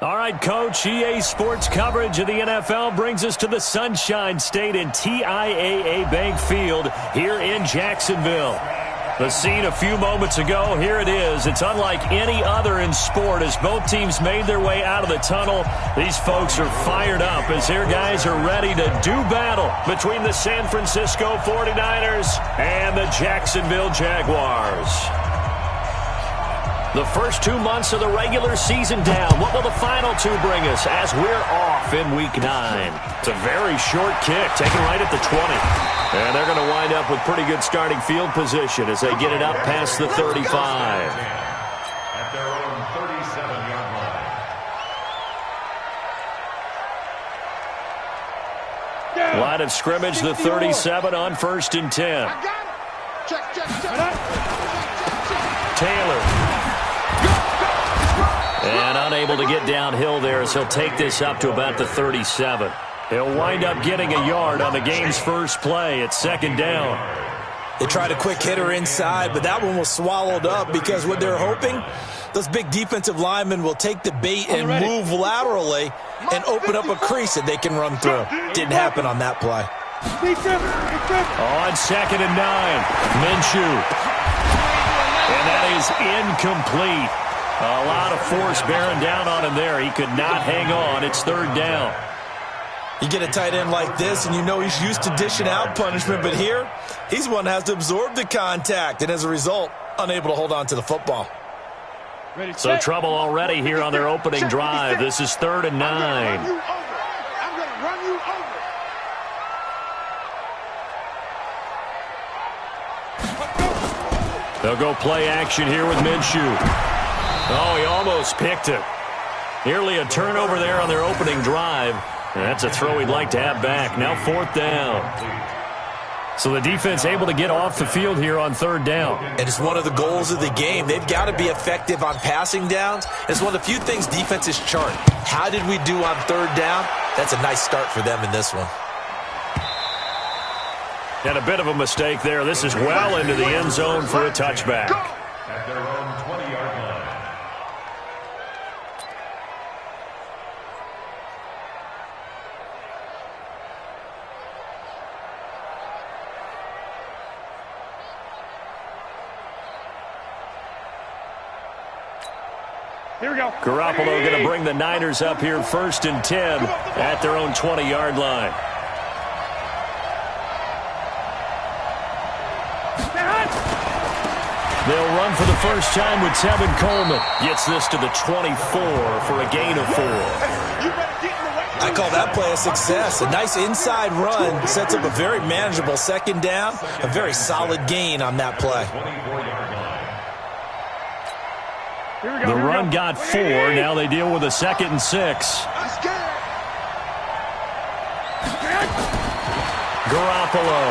All right, Coach, EA Sports coverage of the NFL brings us to the Sunshine State in TIAA Bank Field here in Jacksonville. The scene a few moments ago, here it is. It's unlike any other in sport as both teams made their way out of the tunnel. These folks are fired up as their guys are ready to do battle between the San Francisco 49ers and the Jacksonville Jaguars. The first 2 months of the regular season down. What will the final two bring us as we're off in Week 9? It's a very short kick, taken right at the 20. And they're going to wind up with pretty good starting field position as they get it up past the 35. At their own 37-yard line. Line of scrimmage, the 37 on 1st and 10. Taylor. And unable to get downhill there as he'll take this up to about the 37. He'll wind up getting a yard on the game's first play at 2nd down. They tried a quick hitter inside, but that one was swallowed up because what they're hoping, those big defensive linemen will take the bait and move laterally and open up a crease that they can run through. Didn't happen on that play. On 2nd and 9, Minshew. And that is incomplete. A lot of force bearing down on him there. He could not hang on. It's 3rd down. You get a tight end like this, and you know he's used to dishing out punishment, but here, he's one that has to absorb the contact, and as a result, unable to hold on to the football. So trouble already here on their opening drive. This is 3rd and 9. I'm going to run you over. They'll go play action here with Minshew. Oh, he almost picked it. Nearly a turnover there on their opening drive. And that's a throw he'd like to have back. Now 4th down. So the defense able to get off the field here on 3rd down. And it's one of the goals of the game. They've got to be effective on passing downs. It's one of the few things defenses chart. How did we do on 3rd down? That's a nice start for them in this one. And a bit of a mistake there. This is well into the end zone for a touchback. At their own 20-yard line. Here we go. Garoppolo going to bring the Niners up here 1st and 10 at their own 20-yard line. They'll run for the first time with Tevin Coleman. Gets this to the 24 for a gain of 4. I call that play a success. A nice inside run sets up a very manageable 2nd down. A very solid gain on that play. The run got 4. Now they deal with a 2nd and 6. Garoppolo.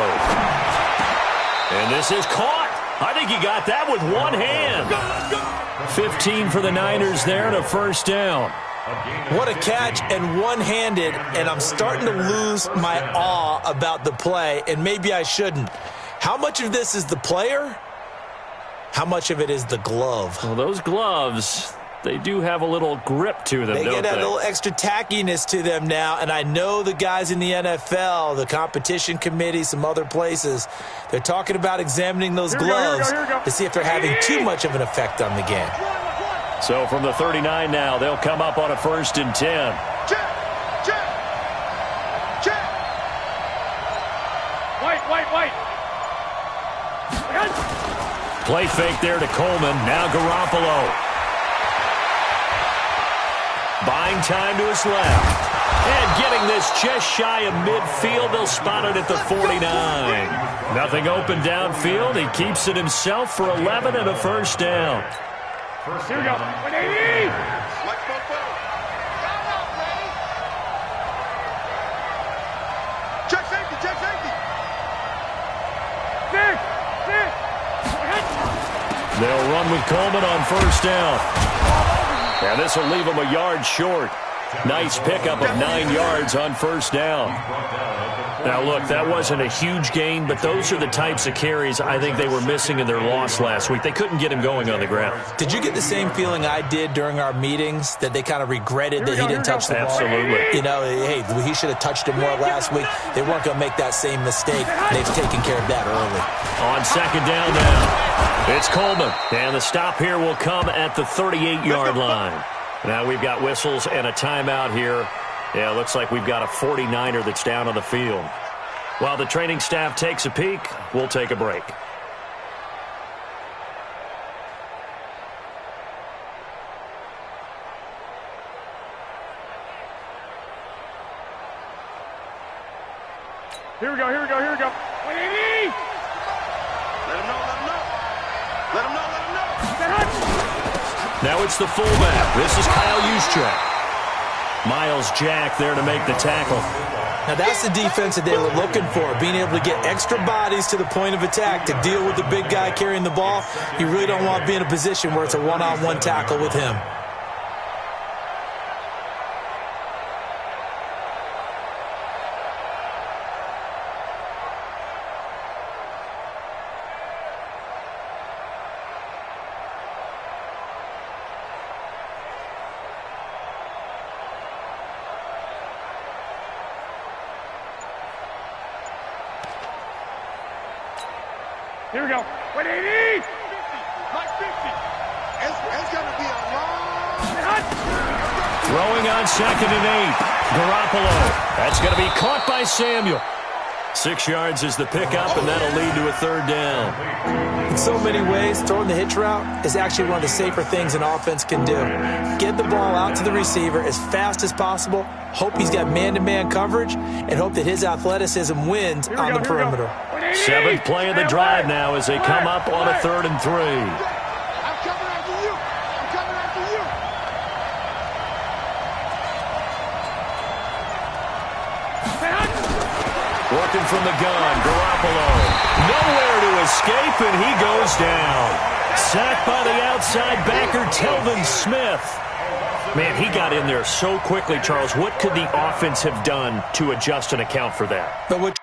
And this is caught. I think he got that with one hand. 15 for the Niners there and a 1st down. What a catch and one-handed, and I'm starting to lose my awe about the play, and maybe I shouldn't. How much of this is the player? How much of it is the glove? Well, those gloves, they do have a little grip to them, They don't get a they? little extra tackiness to them now, and I know the guys in the NFL, the competition committee, some other places, they're talking about examining those gloves to see if they're having too much of an effect on the game. So from the 39 now, they'll come up on a 1st and 10. White. Play fake there to Coleman. Now Garoppolo. Buying time to his left. And getting this just shy of midfield. They'll spot it at the 49. Nothing open downfield. He keeps it himself for 11 and a 1st down. Here we go. Check safety. They'll run with Coleman on 1st down. And this will leave him a yard short. Nice pickup of 9 yards on 1st down. Now, look, that wasn't a huge gain, but those are the types of carries I think they were missing in their loss last week. They couldn't get him going on the ground. Did you get the same feeling I did during our meetings, that they kind of regretted that he didn't touch the ball? Absolutely. You know, hey, he should have touched it more last week. They weren't going to make that same mistake. They've taken care of that early. On second down now, it's Coleman. And the stop here will come at the 38-yard line. Now we've got whistles and a timeout here. Yeah, looks like we've got a 49er that's down on the field. While the training staff takes a peek, we'll take a break. Here we go. Wait, Amy! Let him know. Now it's the fullback. This is Kyle Juszczyk. Miles Jack there to make the tackle. Now that's the defense that they were looking for, being able to get extra bodies to the point of attack to deal with the big guy carrying the ball. You really don't want to be in a position where it's a one-on-one tackle with him. Here we go. Wait, 80! Like 50. It's going to be a long... Throwing on second and 8. Garoppolo. That's going to be caught by Samuel. 6 yards is the pickup, and that'll lead to a third down. In so many ways, throwing the hitch route is actually one of the safer things an offense can do. Get the ball out to the receiver as fast as possible, hope he's got man-to-man coverage, and hope that his athleticism wins on the perimeter. 7th play of the drive now as they come up on a 3rd and 3. I'm coming after you. Working from the gun, Garoppolo. Nowhere to escape, and he goes down. Sacked by the outside backer, Telvin Smith. Man, he got in there so quickly, Charles. What could the offense have done to adjust and account for that? But what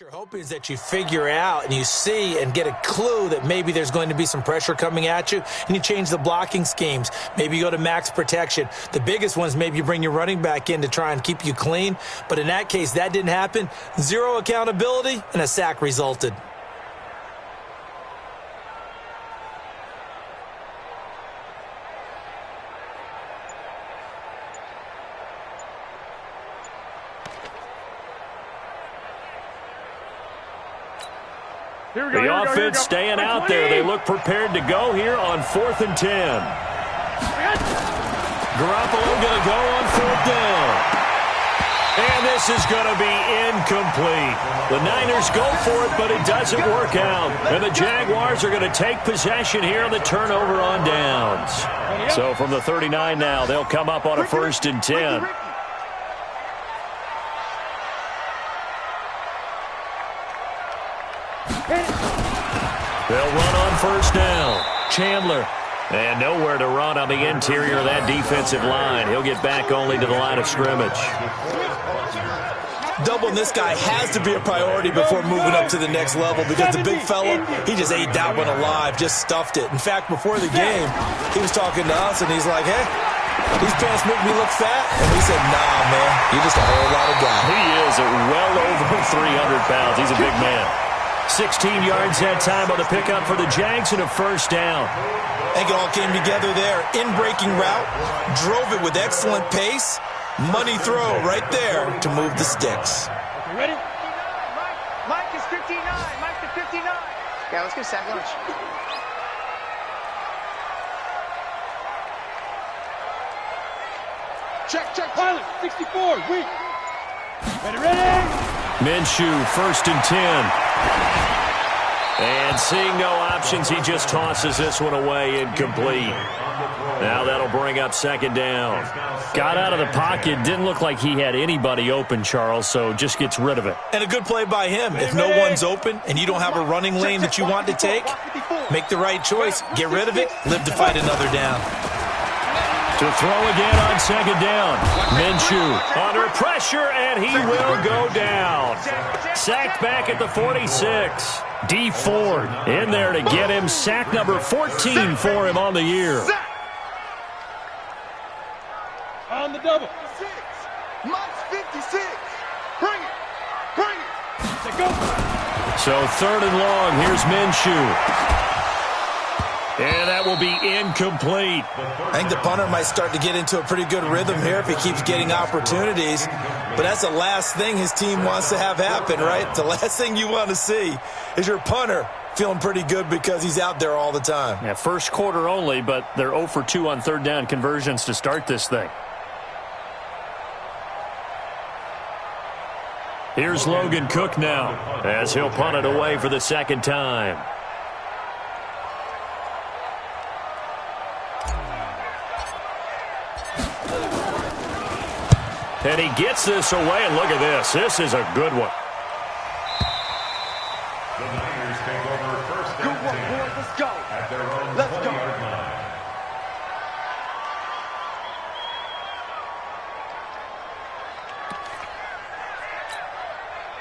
you're hoping is that you figure out and you see and get a clue that maybe there's going to be some pressure coming at you, and you change the blocking schemes. Maybe you go to max protection. The biggest ones, maybe you bring your running back in to try and keep you clean. But in that case, that didn't happen. 0 accountability, and a sack resulted. The offense staying out there. They look prepared to go here on 4th and 10. Garoppolo going to go on 4th down. And this is going to be incomplete. The Niners go for it, but it doesn't work out. And the Jaguars are going to take possession here on the turnover on downs. So from the 39 now, they'll come up on a 1st and 10. They'll run on 1st down. Chandler. And nowhere to run on the interior of that defensive line. He'll get back only to the line of scrimmage. Doubling this guy has to be a priority before moving up to the next level, because the big fella, he just ate that one alive, just stuffed it. In fact, before the game, he was talking to us, and he's like, hey, these pants make me look fat? And we said, nah, man, you're just a whole lot of guy. He is well over 300 pounds. He's a big man. 16 yards that time on the pickup for the Jags and a 1st down. I think it all came together there. In-breaking route, drove it with excellent pace. Money throw right there to move the sticks. You ready? Mike is 59. Mike to 59. Yeah, let's get sack lunch. Check. Pilot, 64, weak. Ready. Minshew, 1st and 10. And seeing no options, he just tosses this one away, incomplete. Now that'll bring up 2nd down. Got out of the pocket, didn't look like he had anybody open, Charles, so just gets rid of it. And a good play by him. If no one's open and you don't have a running lane that you want to take, make the right choice, get rid of it, live to fight another down. To throw again on 2nd down. Minshew under pressure, and he will go down. Sacked back at the 46. D. Ford in there to get him. Sack number 14 for him on the year. On the double. 6. Mike's 56. Bring it. Let's go. So 3rd and long. Here's Minshew. And that will be incomplete. I think the punter might start to get into a pretty good rhythm here if he keeps getting opportunities. But that's the last thing his team wants to have happen, right? The last thing you want to see is your punter feeling pretty good because he's out there all the time. Yeah, first quarter only, but they're 0 for 2 on 3rd down conversions to start this thing. Here's Logan Cook now as he'll punt it away for the 2nd time. And he gets this away, and look at this. This is a good one. The Niners take over 1st and 10. Let's go. At their own 20-yard line.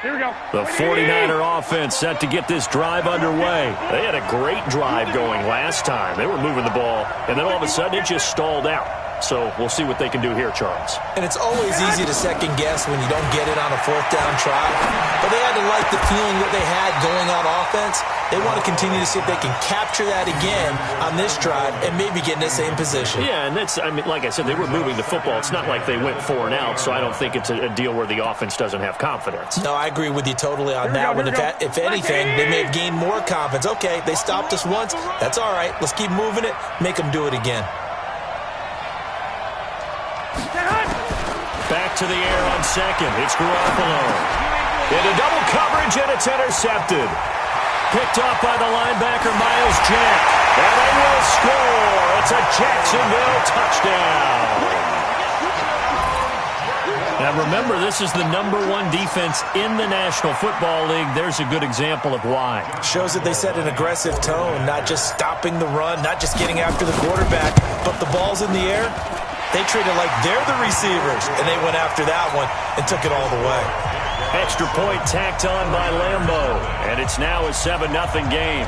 Here we go. The 49er offense set to get this drive underway. They had a great drive going last time. They were moving the ball, and then all of a sudden it just stalled out. So we'll see what they can do here, Charles. And it's always easy to second guess when you don't get it on a 4th down try. But they had to like the feeling that they had going on offense. They want to continue to see if they can capture that again on this drive and maybe get in the same position. Yeah, and that's, I mean, like I said, they were moving the football. It's not like they went 4 and out, so I don't think it's a deal where the offense doesn't have confidence. No, I agree with you totally on that one. If anything, they may have gained more confidence. Okay, they stopped us once. That's all right. Let's keep moving it. Make them do it again. Back to the air on 2nd. It's Garoppolo. Into double coverage, and it's intercepted. Picked off by the linebacker, Myles Jack. And they will score. It's a Jacksonville touchdown. Now remember, this is the #1 defense in the National Football League. There's a good example of why. Shows that they set an aggressive tone, not just stopping the run, not just getting after the quarterback, but the ball's in the air. They treat it like they're the receivers, and they went after that one and took it all the way. Extra point tacked on by Lambeau, and it's now a 7-0 game.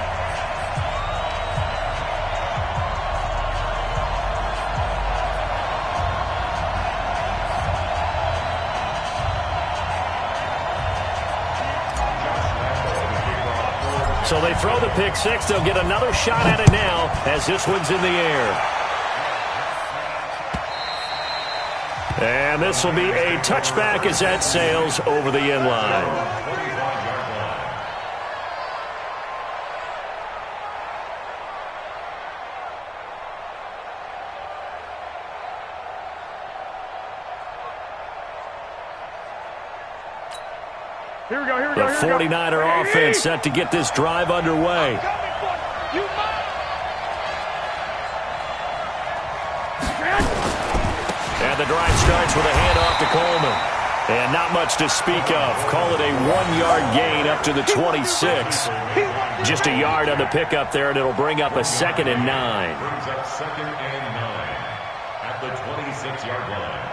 So they throw the pick 6. They'll get another shot at it now as this one's in the air. And this will be a touchback as that sails over the end line. Here we go. The 49er offense set to get this drive underway. And the drive starts with a handoff to Coleman. And not much to speak of. Call it a 1-yard gain up to the 26. Just a yard on the pickup there, and it'll bring up a 2nd and 9. Brings up 2nd and 9 at the 26-yard line.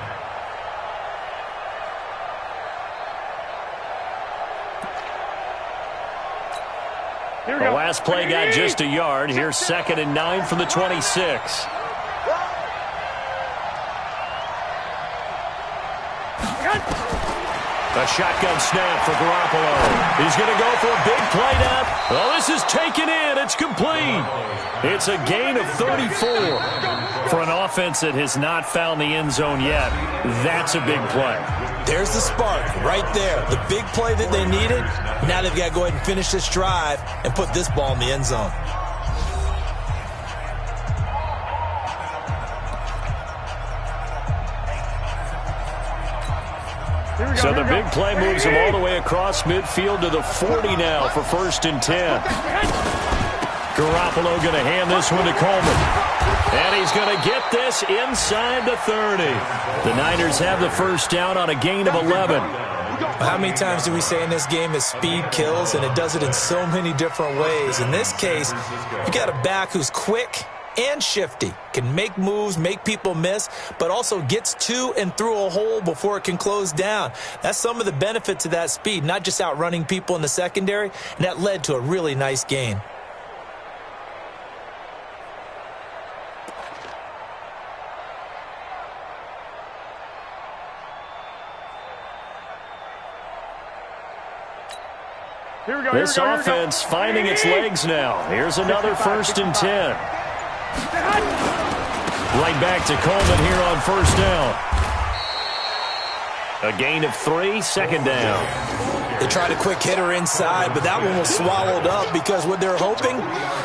The last play got just a yard. Here's 2nd and 9 from the 26. A shotgun snap for Garoppolo. He's going to go for a big play now. Oh, this is taken in. It's complete. It's a gain of 34. For an offense that has not found the end zone yet, that's a big play. There's the spark right there. The big play that they needed. Now they've got to go ahead and finish this drive and put this ball in the end zone. So the big play moves him all the way across midfield to the 40 now for 1st and 10. Garoppolo going to hand this one to Coleman. And he's going to get this inside the 30. The Niners have the first down on a gain of 11. How many times do we say in this game that speed kills, and it does it in so many different ways? In this case, you got a back who's quick and shifty, can make moves, make people miss, but also gets to and through a hole before it can close down. That's some of the benefits of that speed, not just outrunning people in the secondary, and that led to a really nice gain. This offense finding its legs now. Here's another 1st and 10. Right back to Coleman here on 1st down. A gain of 3, 2nd down. They tried a quick hitter inside, but that one was swallowed up because what they're hoping,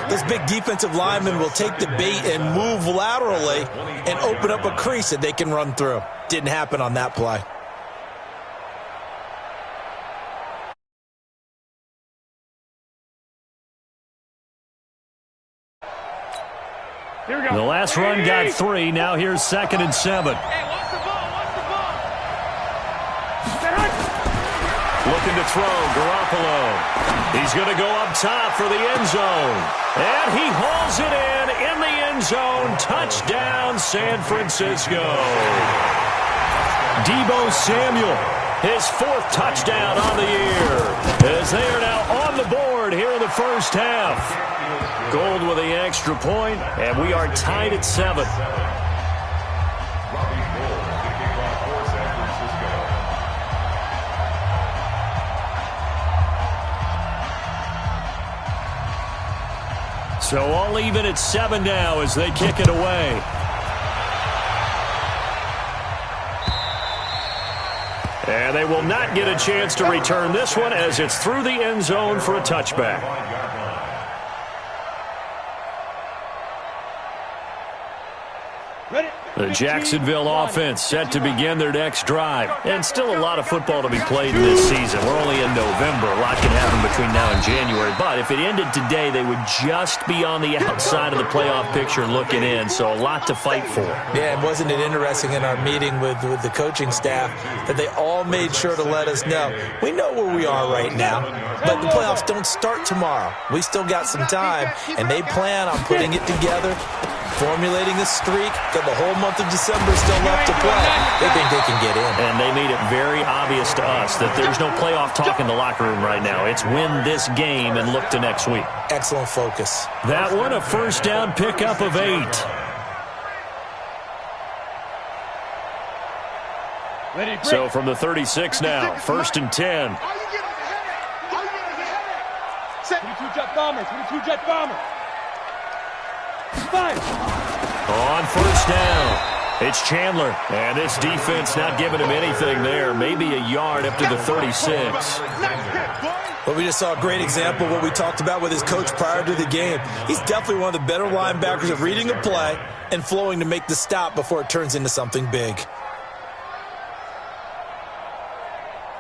this big defensive lineman will take the bait and move laterally and open up a crease that they can run through. Didn't happen on that play. The last run got 3. Now here's 2nd and 7. Looking to throw, Garoppolo. He's going to go up top for the end zone. And he hauls it in the end zone. Touchdown, San Francisco. Deebo Samuel, his 4th touchdown on the year, as they are now on the board here in the first half. Gold with the extra point, and we are tied at 7. So all even at 7 now as they kick it away. And they will not get a chance to return this one as it's through the end zone for a touchback. The Jacksonville offense set to begin their next drive. And still a lot of football to be played in this season. We're only in November. A lot can happen between now and January. But if it ended today, they would just be on the outside of the playoff picture looking in. So a lot to fight for. Yeah, and wasn't it interesting in our meeting with the coaching staff that they all made sure to let us know, we know where we are right now, but the playoffs don't start tomorrow. We still got some time, and they plan on putting it together, formulating a streak, got the whole month of December still left to play. They think they can get in. And they made it very obvious to us that there's no playoff talk in the locker room right now. It's win this game and look to next week. Excellent focus. That one, a first down pickup of 8. So from the 36 now, 1st and 10. 22 jet bomber, 22 jet bomber. 5. On 1st down, it's Chandler. And this defense not giving him anything there. Maybe a yard up to the 36. Well, we just saw a great example of what we talked about with his coach prior to the game. He's definitely one of the better linebackers at reading a play and flowing to make the stop before it turns into something big.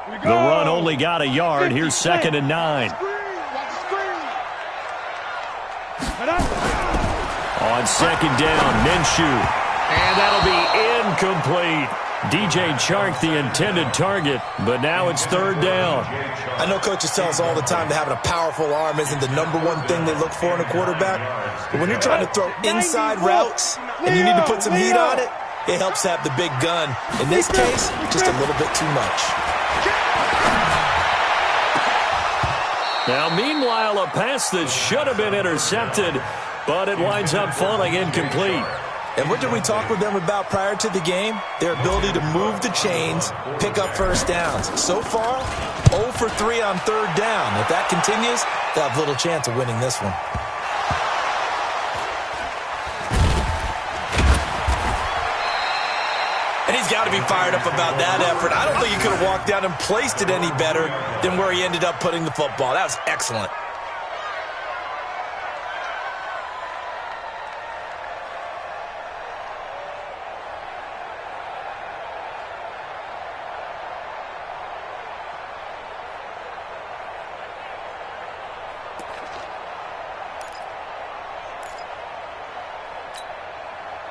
The run only got a yard. Here's 2nd and 9. On 2nd down, Minshew. And that'll be incomplete. DJ Chark, the intended target, but now it's 3rd down. I know coaches tell us all the time that having a powerful arm isn't the #1 thing they look for in a quarterback. But when you're trying to throw inside routes and you need to put some heat on it, it helps to have the big gun. In this case, just a little bit too much. Now, meanwhile, a pass that should have been intercepted, but it winds up falling incomplete. And what did we talk with them about prior to the game? Their ability to move the chains, pick up first downs. So far, 0 for 3 on 3rd down. If that continues, they'll have little chance of winning this one. And he's got to be fired up about that effort. I don't think he could have walked down and placed it any better than where he ended up putting the football. That was excellent.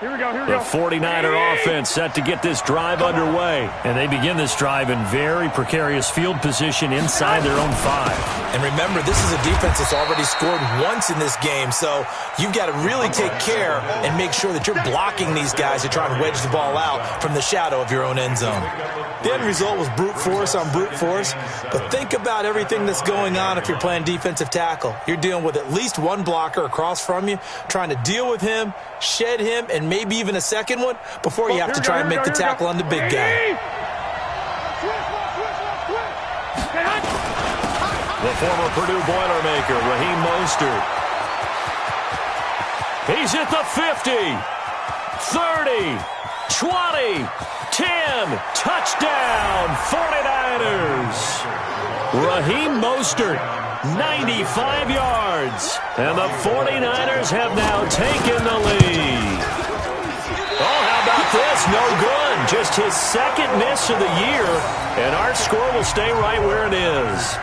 Here we go. The 49er offense set to get this drive underway. And they begin this drive in very precarious field position inside their own 5. And remember, this is a defense that's already scored once in this game, so you've got to really take care and make sure that you're blocking these guys to try and wedge the ball out from the shadow of your own end zone. The end result was brute force on brute force, but think about everything that's going on if you're playing defensive tackle. You're dealing with at least one blocker across from you, trying to deal with him, shed him, and maybe even a second one before you have to try and make the tackle on the big guy. The former Purdue Boilermaker, Raheem Mostert. He's at the 50, 30, 20, 10, touchdown, 49ers. Raheem Mostert, 95 yards, and the 49ers have now taken the lead. Oh, how about this? No good. Just his second miss of the year, and our score will stay right where it is.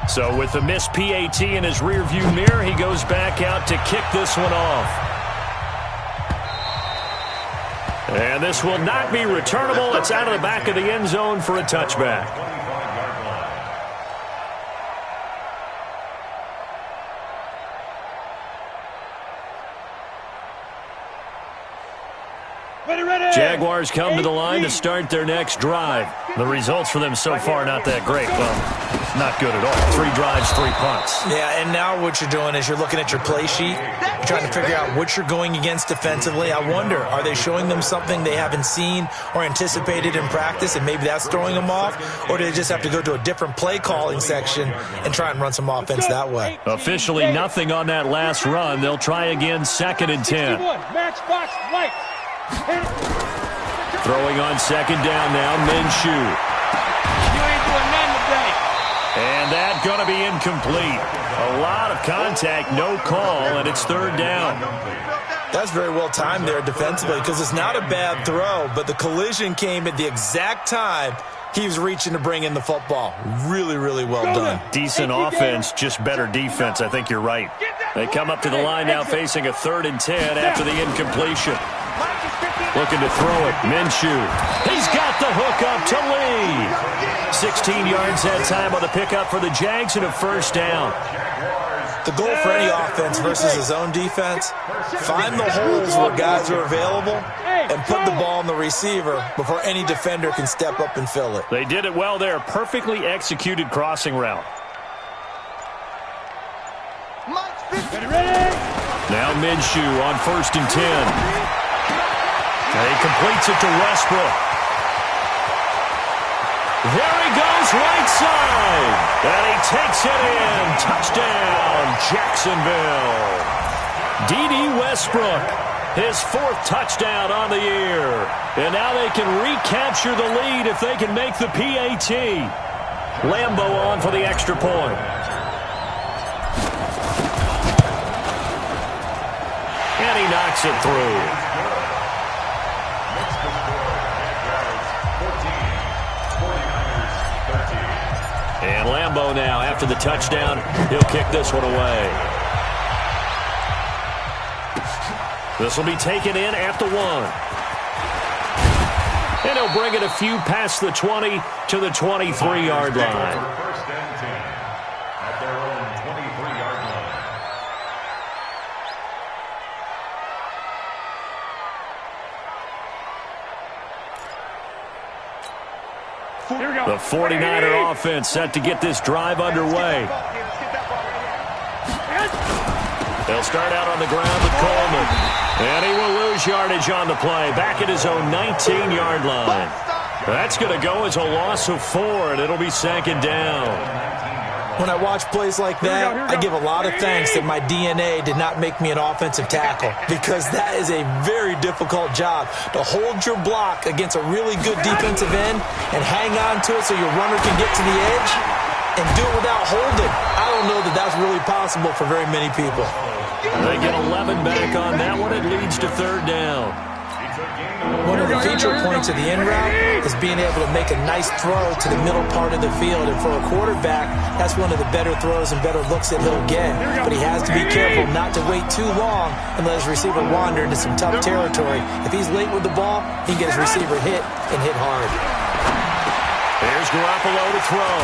So with the missed PAT in his rearview mirror, he goes back out to kick this one off. And this will not be returnable. It's out of the back of the end zone for a touchback. Jaguars come to the line to start their next drive. The results for them so far not that great. Well, not good at all. 3 drives, 3 punts. Yeah, and now what you're doing is you're looking at your play sheet, trying to figure out what you're going against defensively. I wonder, are they showing them something they haven't seen or anticipated in practice, and maybe that's throwing them off? Or do they just have to go to a different play calling section and try and run some offense that way? Officially nothing on that last run. They'll try again, 2nd and 10. Matchbox lights. Throwing on 2nd down now, Minshew. You ain't doing nothing today. And that's going to be incomplete. A lot of contact, no call, and it's 3rd down. That's very well timed there defensively because it's not a bad throw, but the collision came at the exact time he was reaching to bring in the football. Really, really well done. Decent offense, just better defense. I think you're right. They come up to the line now facing a 3rd and 10 after the incompletion. Looking to throw it. Minshew. He's got the hook up to Lee. 16 yards that time on the pickup for the Jags and a 1st down. The goal for any offense versus his own defense, find the holes where guys are available and put the ball in the receiver before any defender can step up and fill it. They did it well there. Perfectly executed crossing route. Now Minshew on 1st and 10. And he completes it to Westbrook. There he goes, right side. And he takes it in. Touchdown, Jacksonville. D.D. Westbrook, his 4th touchdown on the year. And now they can recapture the lead if they can make the PAT. Lambeau on for the extra point. And he knocks it through. And Lambeau now, after the touchdown, he'll kick this one away. This will be taken in at the 1. And he'll bring it a few past the 20 to the 23-yard line. 1st and 10 at their own 23-yard line. Here we go. The 49er offense set to get this drive underway. They'll start out on the ground with Coleman. And he will lose yardage on the play. Back at his own 19-yard line. That's going to go as a loss of 4, and it'll be 2nd down. When I watch plays like that, I give a lot of thanks that my DNA did not make me an offensive tackle, because that is a very difficult job, to hold your block against a really good defensive end and hang on to it so your runner can get to the edge and do it without holding. I don't know that that's really possible for very many people. They get 11 back on that one. It leads to third down. One of the feature points of the in route is being able to make a nice throw to the middle part of the field. And for a quarterback, that's one of the better throws and better looks that he'll get. But he has to be careful not to wait too long and let his receiver wander into some tough territory. If he's late with the ball, he can get his receiver hit and hit hard. Here's Garoppolo to throw.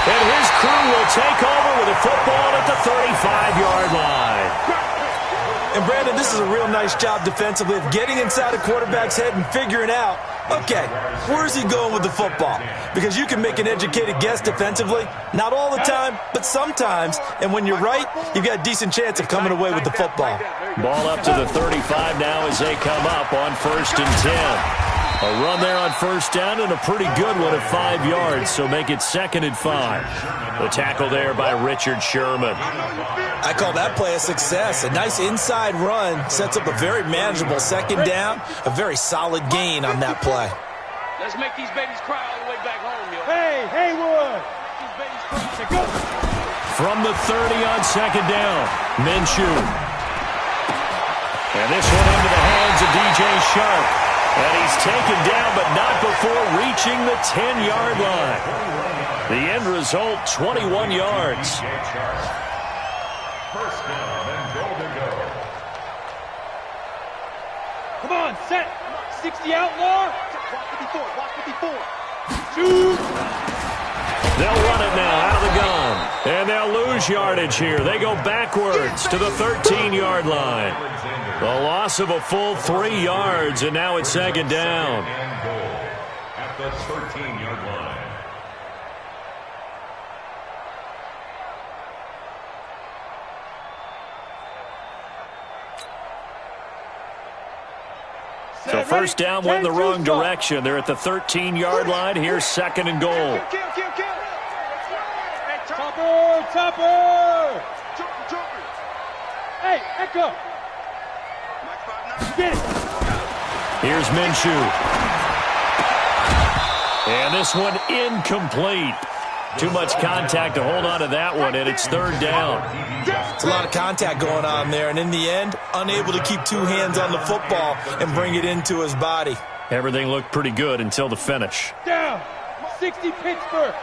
And his crew will take over with a football at the 35-yard line. And, Brandon, this is a real nice job defensively of getting inside a quarterback's head and figuring out, okay, where's he going with the football? Because you can make an educated guess defensively. Not all the time, but sometimes. And when you're right, you've got a decent chance of coming away with the football. Ball up to the 35 now as they come up on 1st and 10. A run there on first down and a pretty good one at 5 yards, so make it 2nd and 5. The tackle there by Richard Sherman. I call that play a success. A nice inside run sets up a very manageable 2nd down, a very solid gain on that play. Let's make these babies cry all the way back home, yo. Hey, Haywood! These babies cry. Go. From the 30 on 2nd down, Minshew. And this one into the hands of DJ Sharp. And he's taken down, but not before reaching the 10-yard line. The end result, 21 yards. First down and goal to go. Come on, set. 60 outlaw. Watch 54. Shoot. They'll run it now out of the gun. And they'll lose yardage here. They go backwards to the 13-yard line. The loss of a full 3 yards, and now it's 2nd down. And goal at the 13-yard line. So first down went in the wrong direction. They're at the 13-yard line. Here's 2nd and goal. Topper! Hey, Echo! Get it! Here's Minshew. And this one incomplete. Too much contact to hold on to that one, and it's 3rd down. It's a lot of contact going on there, and in the end, unable to keep 2 hands on the football and bring it into his body. Everything looked pretty good until the finish. Down! 60 Pittsburgh!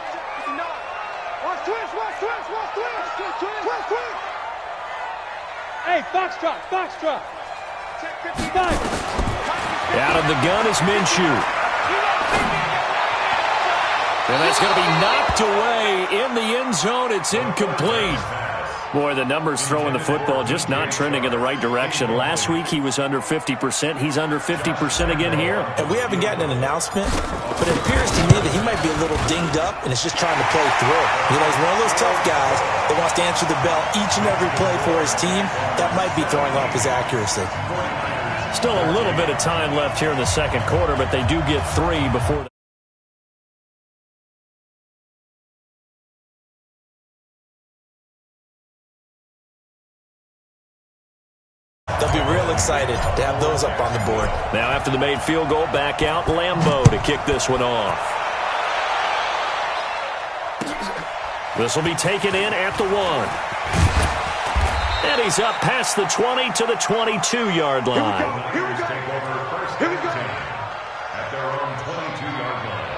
Hey, Foxtrot! Check 55! Out of the gun is Minshew. And that's going to be knocked away in the end zone. It's incomplete. Boy, the numbers throwing the football just not trending in the right direction. Last week he was under 50%. He's under 50% again here. And we haven't gotten an announcement, but it appears to me that he might be a little dinged up and is just trying to play through. You know, he's one of those tough guys that wants to answer the bell each and every play for his team. That might be throwing off his accuracy. Still a little bit of time left here in the 2nd quarter, but they do get 3 before they'll be real excited to have those up on the board. Now after the made field goal, back out Lambeau to kick this one off. This will be taken in at the 1. And he's up past the 20 to the 22-yard line. Here we go. Take over first and 10 at their own 22-yard line.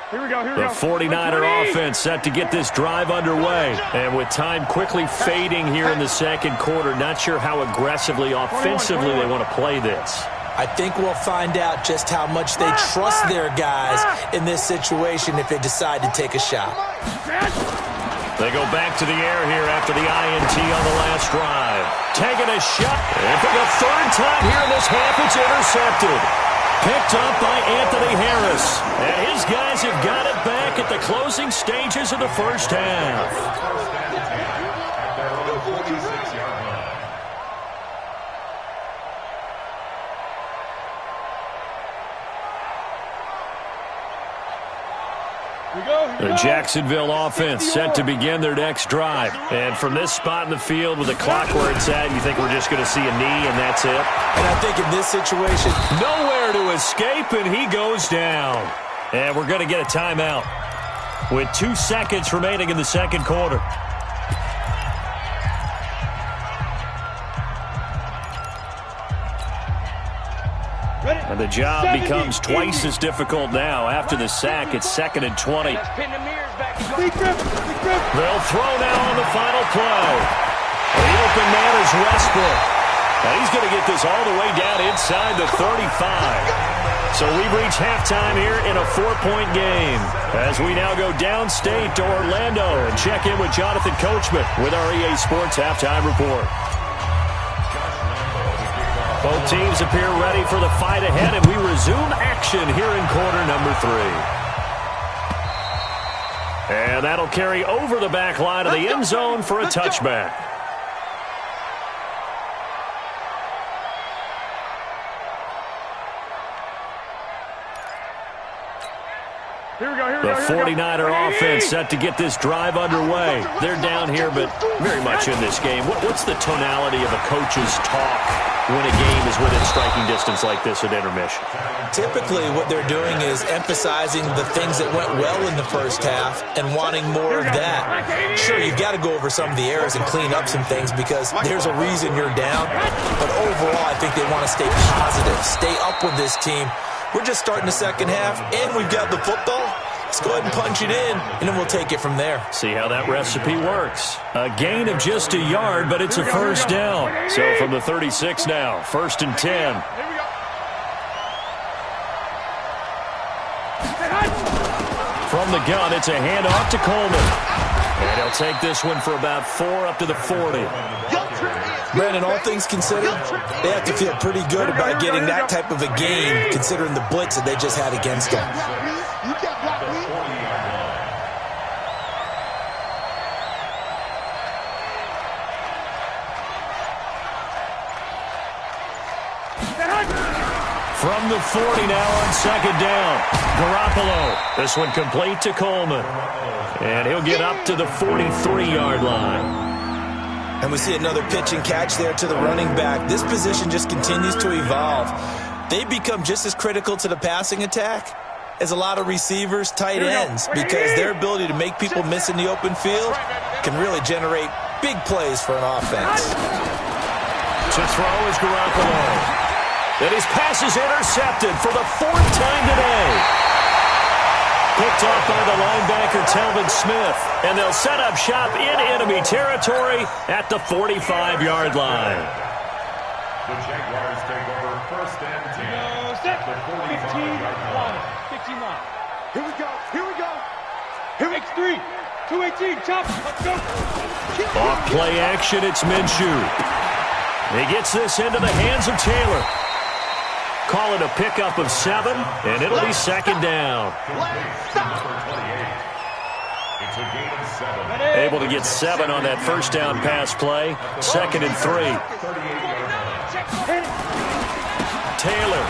Here we go. The 49er offense set to get this drive underway. And with time quickly fading here in the 2nd quarter, not sure how aggressively, offensively they want to play this. I think we'll find out just how much they trust their guys in this situation if they decide to take a shot. They go back to the air here after the INT on the last drive. Taking a shot. And for the 3rd time here in this half, it's intercepted. Picked up by Anthony Harris. And his guys have got it back at the closing stages of the first half. First and 10 at their own 46-yard line. The Jacksonville offense set to begin their next drive. And from this spot in the field with the clock where it's at, you think we're just going to see a knee and that's it? And I think in this situation, nowhere to escape, and he goes down. And we're going to get a timeout with 2 seconds remaining in the second quarter. And the job becomes twice as difficult now. After the sack, it's 2nd and 20. They'll throw now on the final play. The open man is Westbrook. And he's going to get this all the way down inside the 35. So we've reached halftime here in a 4-point game. As we now go downstate to Orlando and check in with Jonathan Coachman with our EA Sports Halftime Report. Both teams appear ready for the fight ahead, and we resume action here in quarter number 3. And that'll carry over the back line of the end zone for a touchback. The 49er offense set to get this drive underway. They're down here, but very much in this game. What's the tonality of a coach's talk when a game is within striking distance like this at intermission? Typically, what they're doing is emphasizing the things that went well in the first half and wanting more of that. Sure, you've got to go over some of the errors and clean up some things because there's a reason you're down. But overall, I think they want to stay positive, stay up with this team. We're just starting the second half, and we've got the football. Let's go ahead and punch it in, and then we'll take it from there. See how that recipe works. A gain of just a yard, but it's a first down. So from the 36 now, 1st and 10. From the gun, it's a handoff to Coleman. And he'll take this one for about 4 up to the 40. Brandon, all things considered, they have to feel pretty good about getting that type of a gain, considering the blitz that they just had against them. From the 40 now on 2nd down. Garoppolo. This one complete to Coleman. And he'll get up to the 43-yard line. And we see another pitch and catch there to the running back. This position just continues to evolve. They become just as critical to the passing attack as a lot of receivers, tight ends, because their ability to make people miss in the open field can really generate big plays for an offense. To throw is Garoppolo. And his pass is intercepted for the 4th time today. Picked off by the linebacker, Telvin Smith. And they'll set up shop in enemy territory at the 45-yard line. The Jaguars take over 1st and 10 at the 45-yard line. 15 line. Here we go. Here we go. Here we go. 218. Chop. Let's go. Off play action, it's Minshew. He gets this into the hands of Taylor. Call it a pickup of 7, and it'll be 2nd down. Able to get 7 on that first down pass play. 2nd and 3. Taylor.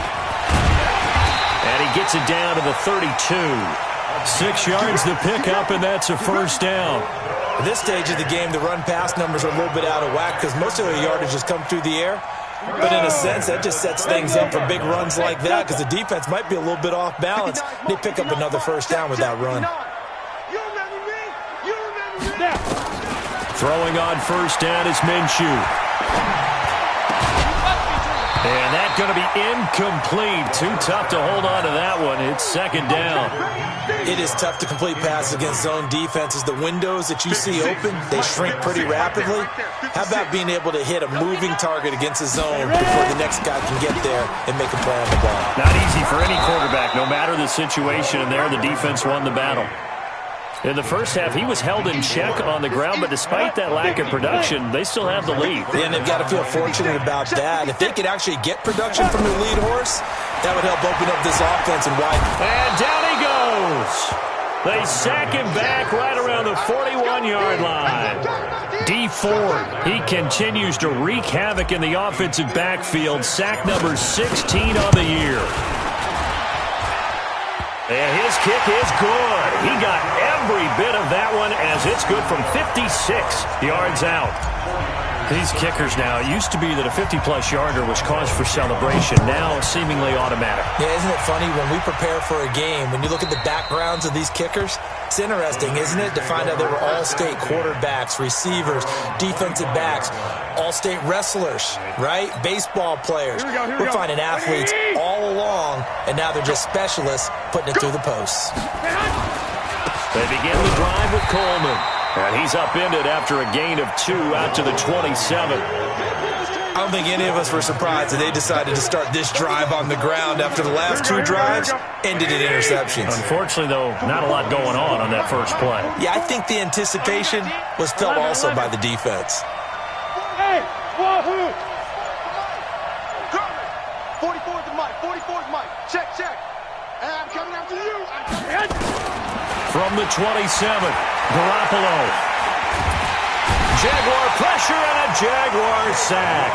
And he gets it down to the 32. 6 yards to pick up, and that's a first down. At this stage of the game, the run-pass numbers are a little bit out of whack because most of their yardage has come through the air. But in a sense, that just sets things up for big runs like that because the defense might be a little bit off balance. They pick up another first down with that run. Throwing on first down is Minshew. And that's going to be incomplete. Too tough to hold on to that one. It's 2nd down. It is tough to complete passes against zone defenses. The windows that you see open, they shrink pretty rapidly. How about being able to hit a moving target against a zone before the next guy can get there and make a play on the ball? Not easy for any quarterback, no matter the situation, and there the defense won the battle. In the first half, he was held in check on the ground, but despite that lack of production, they still have the lead. And they've got to feel fortunate about that. If they could actually get production from their lead horse, that would help open up this offense and widen. And down he goes. They sack him back right around the 41-yard line. Dee Ford, he continues to wreak havoc in the offensive backfield. Sack number 16 on the year. And his kick is good. He got every bit of that one as it's good from 56 yards out. These kickers now, it used to be that a 50-plus yarder was cause for celebration. Now, seemingly automatic. Yeah, isn't it funny when we prepare for a game, when you look at the backgrounds of these kickers, it's interesting, isn't it, to find out they were all-state quarterbacks, receivers, defensive backs, all-state wrestlers, right? Baseball players. We're finding athletes all along, and now they're just specialists putting it through the posts. They begin the drive with Coleman. And he's upended after a gain of 2 out to the 27. I don't think any of us were surprised that they decided to start this drive on the ground after the last 2 drives ended in interceptions. Unfortunately, though, not a lot going on that first play. Yeah, I think the anticipation was felt also by the defense. Hey, wahoo! 44's the mic, 44's mic. Check. And I'm coming after you. From the 27, Garoppolo. Jaguar pressure and a Jaguar sack.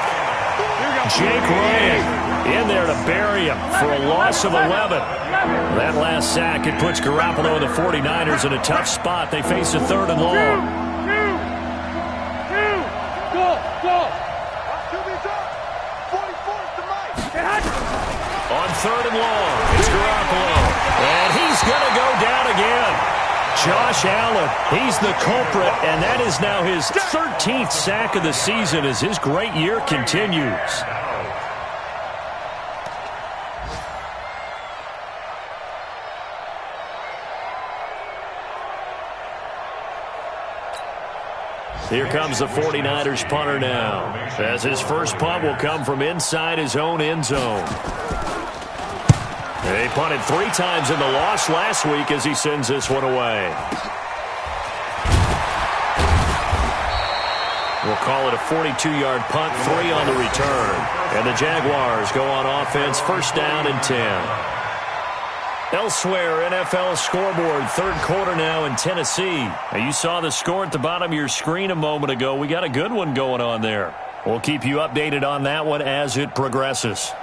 Jake Ryan in there to bury him for a loss of 11. That last sack, it puts Garoppolo and the 49ers in a tough spot. They face a 3rd and long. Go. On 3rd and long, it's Garoppolo. And he's going to go down again. Josh Allen, he's the culprit, and that is now his 13th sack of the season as his great year continues. Here comes the 49ers punter now, as his first punt will come from inside his own end zone. They punted 3 times in the loss last week as he sends this one away. We'll call it a 42-yard punt, 3 on the return. And the Jaguars go on offense, 1st down and 10. Elsewhere, NFL scoreboard, 3rd quarter now in Tennessee. Now, you saw the score at the bottom of your screen a moment ago. We got a good one going on there. We'll keep you updated on that one as it progresses.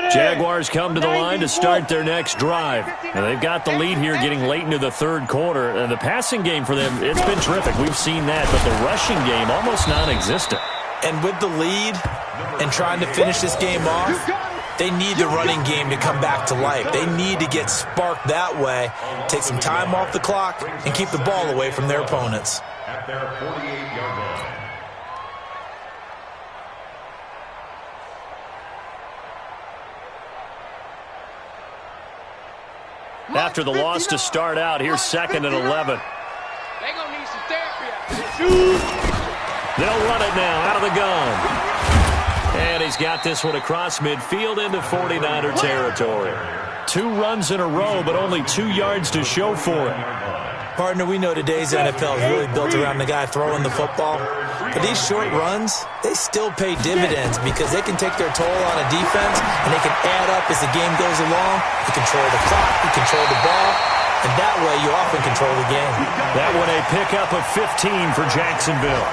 Jaguars come to the line to start their next drive. And they've got the lead here getting late into the 3rd quarter. And the passing game for them, it's been terrific. We've seen that. But the rushing game, almost non-existent. And with the lead and trying to finish this game off, they need the running game to come back to life. They need to get sparked that way, take some time off the clock, and keep the ball away from their opponents. At their 48-yard line. After the loss to start out, here's 2nd and 11. They're going to need some therapy. They'll run it now out of the gun. And he's got this one across midfield into 49er territory. 2 runs in a row, but only 2 yards to show for it. Partner, we know today's NFL is really built around the guy throwing the football. But these short runs, they still pay dividends because they can take their toll on a defense and they can add up as the game goes along. You control the clock, you control the ball, and that way you often control the game. That one a pickup of 15 for Jacksonville.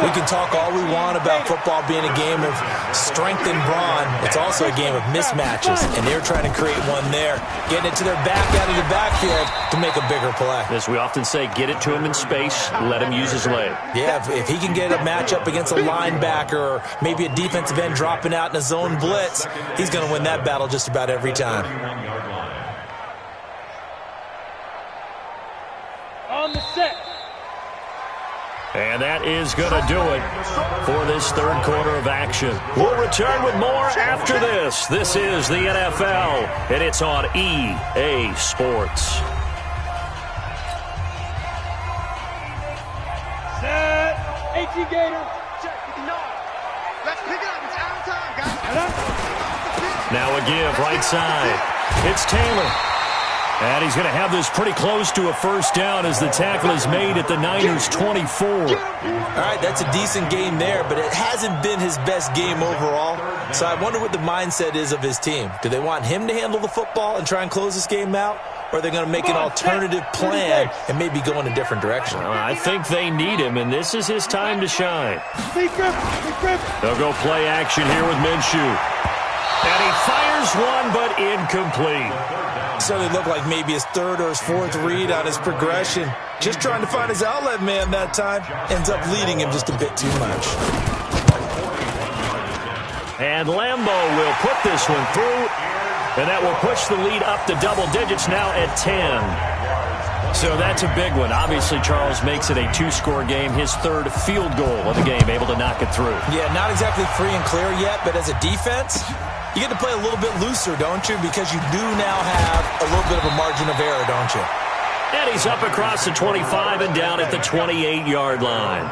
We can talk all we want about football being a game of strength and brawn. It's also a game of mismatches, and they're trying to create one there, getting it to their back out of the backfield to make a bigger play. As we often say, get it to him in space, let him use his leg. Yeah, if he can get a matchup against a linebacker or maybe a defensive end dropping out in a zone blitz, he's going to win that battle just about every time. On the set. And that is going to do it for this 3rd quarter of action. We'll return with more after this. This is the NFL, and it's on EA Sports. Set. 18 Gator. Check. Let's pick it up. It's out of time, guys. Now a give right side. It's Taylor. And he's going to have this pretty close to a 1st down as the tackle is made at the Niners' 24. All right, that's a decent game there, but it hasn't been his best game overall. So I wonder what the mindset is of his team. Do they want him to handle the football and try and close this game out? Or are they going to make an alternative plan and maybe go in a different direction? I think they need him, and this is his time to shine. They'll go play action here with Minshew. And he fires one, but incomplete. So it looked like maybe his third or his fourth read on his progression. Just trying to find his outlet man that time. Ends up leading him just a bit too much. And Lambo will put this one through. And that will push the lead up to double digits now at 10. So that's a big one. Obviously, Charles makes it a two-score game. His third field goal of the game, able to knock it through. Yeah, not exactly free and clear yet, but as a defense, you get to play a little bit looser, don't you? Because you do now have a little bit of a margin of error, don't you? And he's up across the 25 and down at the 28-yard line.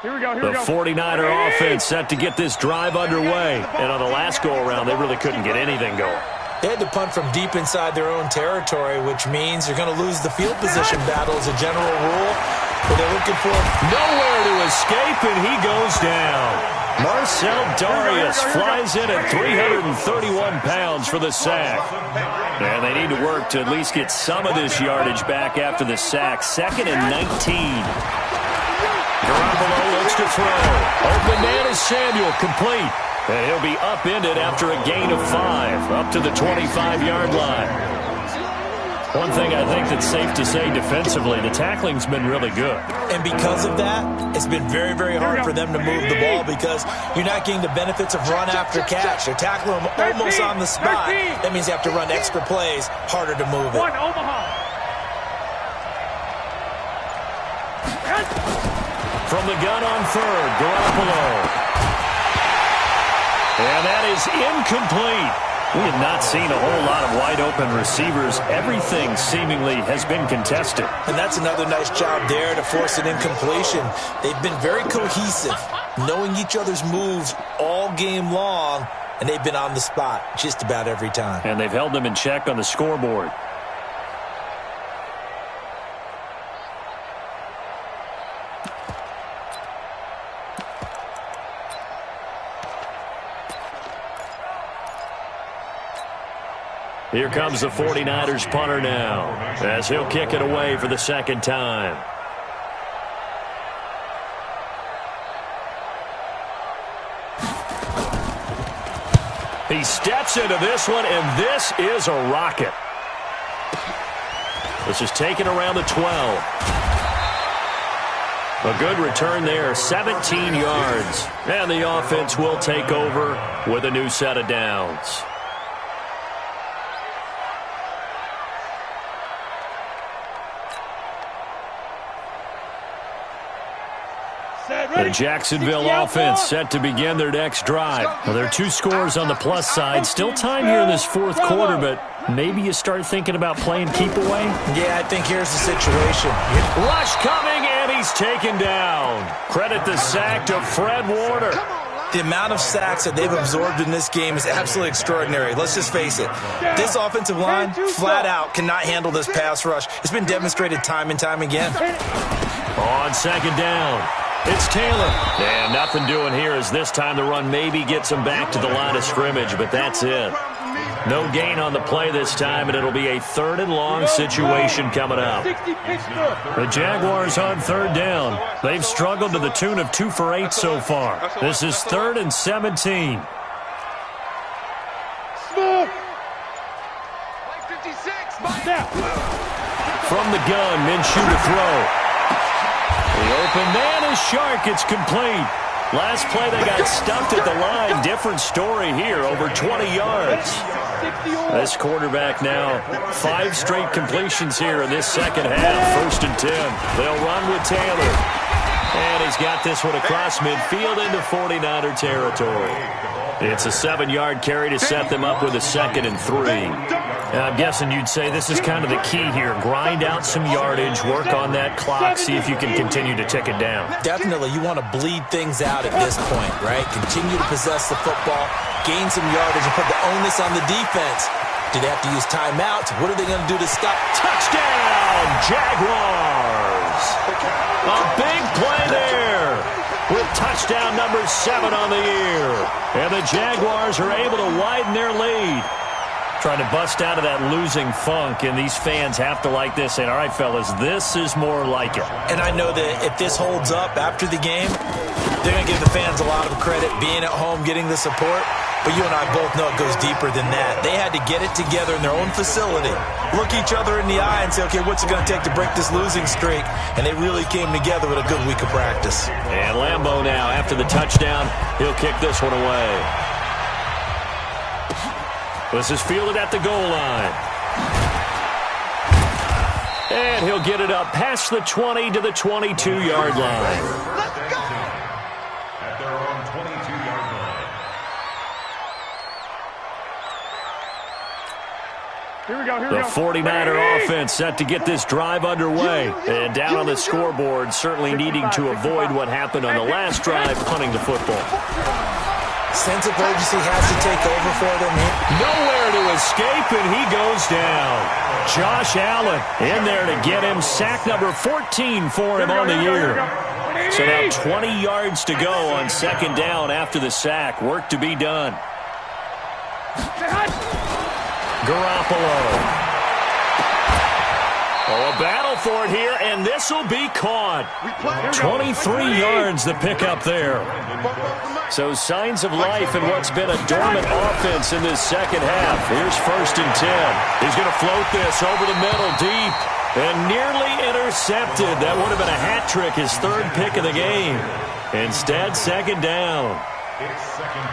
The 49er offense set to get this drive underway. And on the last go-around, they really couldn't get anything going. They had to punt from deep inside their own territory, which means you're going to lose the field position battle as a general rule. But they're looking for nowhere to escape, and he goes down. Marcel Darius flies in at 331 pounds for the sack. And they need to work to at least get some of this yardage back after the sack. 2nd and 19. Garoppolo looks to throw. Open man is Samuel, complete. And he'll be upended after a gain of 5, up to the 25-yard line. One thing I think that's safe to say defensively, the tackling's been really good. And because of that, it's been very, very hard for them to move the ball because you're not getting the benefits of run after catch. They're tackling them almost on the spot. That means you have to run extra plays, harder to move it. From the gun on third, Garoppolo. And that is incomplete. We have not seen a whole lot of wide-open receivers. Everything seemingly has been contested. And that's another nice job there to force an incompletion. They've been very cohesive, knowing each other's moves all game long, and they've been on the spot just about every time. And they've held them in check on the scoreboard. Here comes the 49ers punter now, as he'll kick it away for the second time. He steps into this one, and this is a rocket. This is taken around the 12. A good return there, 17 yards. And the offense will take over with a new set of downs. The Jacksonville offense set to begin their next drive. Well, there are 2 scores on the plus side. Still time here in this fourth quarter, but maybe you start thinking about playing keep away? Yeah, I think here's the situation. Rush coming, and he's taken down. Credit the sack to Fred Warner. The amount of sacks that they've absorbed in this game is absolutely extraordinary. Let's just face it. This offensive line, flat out, cannot handle this pass rush. It's been demonstrated time and time again. On second down, it's Taylor. And nothing doing here as this time the run maybe gets him back to the line of scrimmage, but that's it. No gain on the play this time, and it'll be a 3rd and long situation coming up. The Jaguars on 3rd down. They've struggled to the tune of 2 for 8 so far. This is 3rd and 17. From the gun, Minshew to throw. The open man is Shark. It's complete. Last play they got stuffed at the line. Different story here, over 20 yards. This quarterback now, 5 straight completions here in this second half. 1st and 10. They'll run with Taylor. And he's got this one across midfield into 49er territory. It's a 7-yard carry to set them up with a 2nd and 3. I'm guessing you'd say this is kind of the key here. Grind out some yardage, work on that clock, see if you can continue to tick it down. Definitely. You want to bleed things out at this point, right? Continue to possess the football, gain some yardage, and put the onus on the defense Do they have to use timeouts? What are they going to do to stop? Touchdown, Jaguars! A big play there with touchdown number 7 on the year. And the Jaguars are able to widen their lead. Trying to bust out of that losing funk, and these fans have to like this. And all right, fellas, this is more like it. And I know that if this holds up after the game, they're going to give the fans a lot of credit, being at home, getting the support. But you and I both know it goes deeper than that. They had to get it together in their own facility, look each other in the eye and say, okay, what's it going to take to break this losing streak? And they really came together with a good week of practice. And Lambeau now, after the touchdown, he'll kick this one away. This is fielded at the goal line. And he'll get it up past the 20 to the 22-yard line. Let's go! At their own 22-yard line. Here we go. The 49er offense set to get this drive underway. And down on the scoreboard, certainly needing to avoid what happened on the last drive, punting the football. Sense of urgency has to take over for them here. Nowhere to escape, and he goes down. Josh Allen in there to get him. Sack number 14 for him on the year. So now 20 yards to go on second down after the sack. Work to be done. Garoppolo. Oh, a battle for it here, and this will be caught. 23 yards the pickup there. So signs of life in what's been a dormant offense in this second half. Here's 1st and 10. He's going to float this over the middle deep and nearly intercepted. That would have been a hat trick, his 3rd pick of the game. Instead, second down.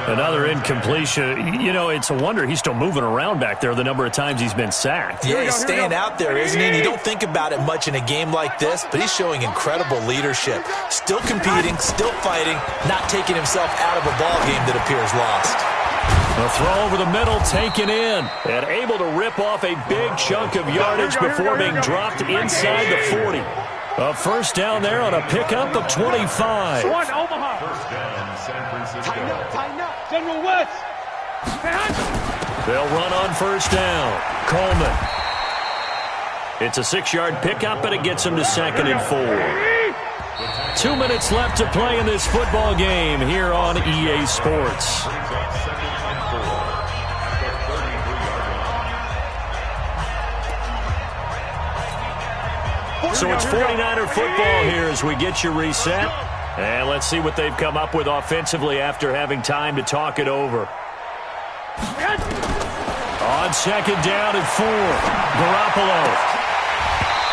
Another incompletion. You know, it's a wonder he's still moving around back there the number of times he's been sacked. Yeah, he's staying out there, isn't he? And you don't think about it much in a game like this, but he's showing incredible leadership. Still competing, still fighting, not taking himself out of a ball game that appears lost. A throw over the middle taken in and able to rip off a big chunk of yardage before being dropped inside the 40. A first down there on a pickup of 25. Omaha. First down, San Francisco. Tighten up. General West. They'll run on first down. Coleman. It's a 6-yard pickup, and it gets him to 2nd and 4. 2 minutes left to play in this football game here on EA Sports. So it's 49er football here as we get you reset. And let's see what they've come up with offensively after having time to talk it over. On second down and 4, Garoppolo.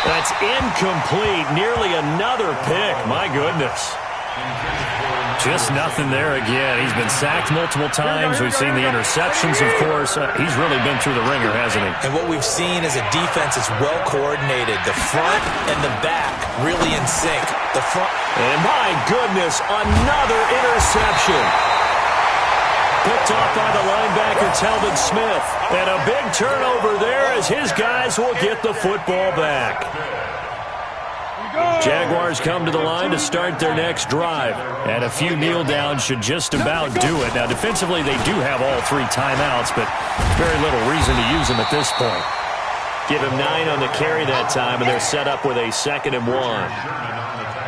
That's incomplete. Nearly another pick. My goodness. Just nothing there again. He's been sacked multiple times. We've seen the interceptions, of course. He's really been through the ringer, hasn't he? And what we've seen is a defense that's well coordinated. The front and the back really in sync. The front. And my goodness, another interception. Picked off by the linebacker, Telvin Smith. And a big turnover there as his guys will get the football back. Jaguars come to the line to start their next drive. And a few kneel downs should just about do it. Now, defensively, they do have all 3 timeouts, but very little reason to use them at this point. Give him 9 on the carry that time, and they're set up with a 2nd and 1.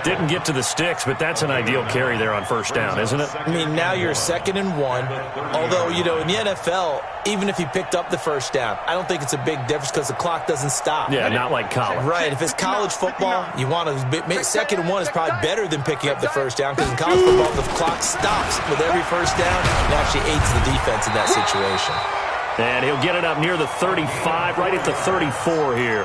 Didn't get to the sticks, but that's an ideal carry there on first down, isn't it? I mean, now you're 2nd and 1. Although, you know, in the NFL, even if he picked up the first down, I don't think it's a big difference because the clock doesn't stop. Yeah, not like college. Right. If it's college football, you want to 2nd and 1 is probably better than picking up the first down because in college football, the clock stops with every first down. It actually aids the defense in that situation. And he'll get it up near the 35, right at the 34 here.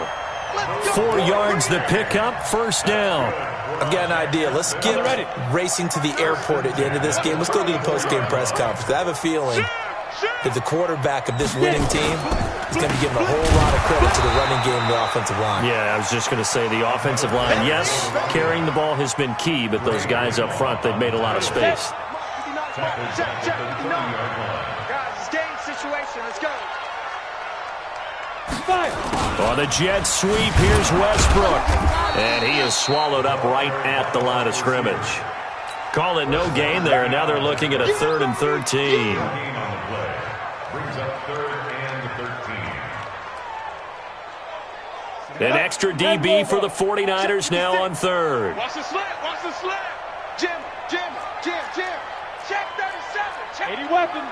4 yards the pickup, first down. I've got an idea. Let's get racing to the airport at the end of this game. Let's go to the post-game press conference. I have a feeling that the quarterback of this winning team is going to be given a whole lot of credit to the running game and the offensive line. Yeah, I was just going to say the offensive line, yes, carrying the ball has been key, but those guys up front, they've made a lot of space. Guys, it's game situation. Let's go. On the jet sweep, here's Westbrook. And he is swallowed up right at the line of scrimmage. Call it no gain there, and now they're looking at a 3rd and 13. Brings up 3rd and 13. An extra DB for the 49ers now on third. Watch the slip. Watch the slip. Jim. Check 37. Check 80 weapon.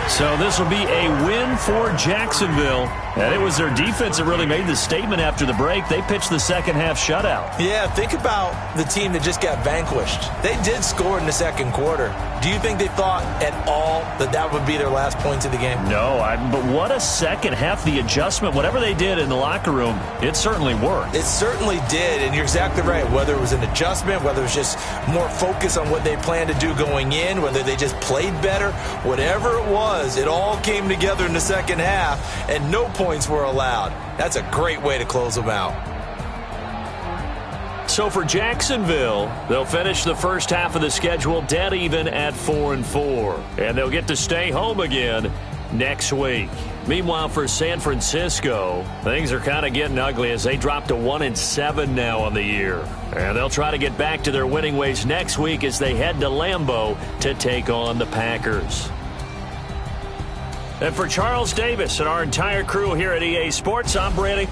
So this will be a win for Jacksonville. And it was their defense that really made the statement after the break. They pitched the second half shutout. Yeah, think about the team that just got vanquished. They did score in the second quarter. Do you think they thought at all that that would be their last points of the game? No, but what a second half. The adjustment, whatever they did in the locker room, it certainly worked. It certainly did, and you're exactly right. Whether it was an adjustment, whether it was just more focus on what they planned to do going in, whether they just played better, whatever it was, it all came together in the second half, and no points were allowed. That's a great way to close them out. So for Jacksonville, they'll finish the first half of the schedule dead even at 4-4. And they'll get to stay home again next week. Meanwhile, for San Francisco, things are kind of getting ugly as they drop to 1-7 now on the year. And they'll try to get back to their winning ways next week as they head to Lambeau to take on the Packers. And for Charles Davis and our entire crew here at EA Sports, I'm Brady.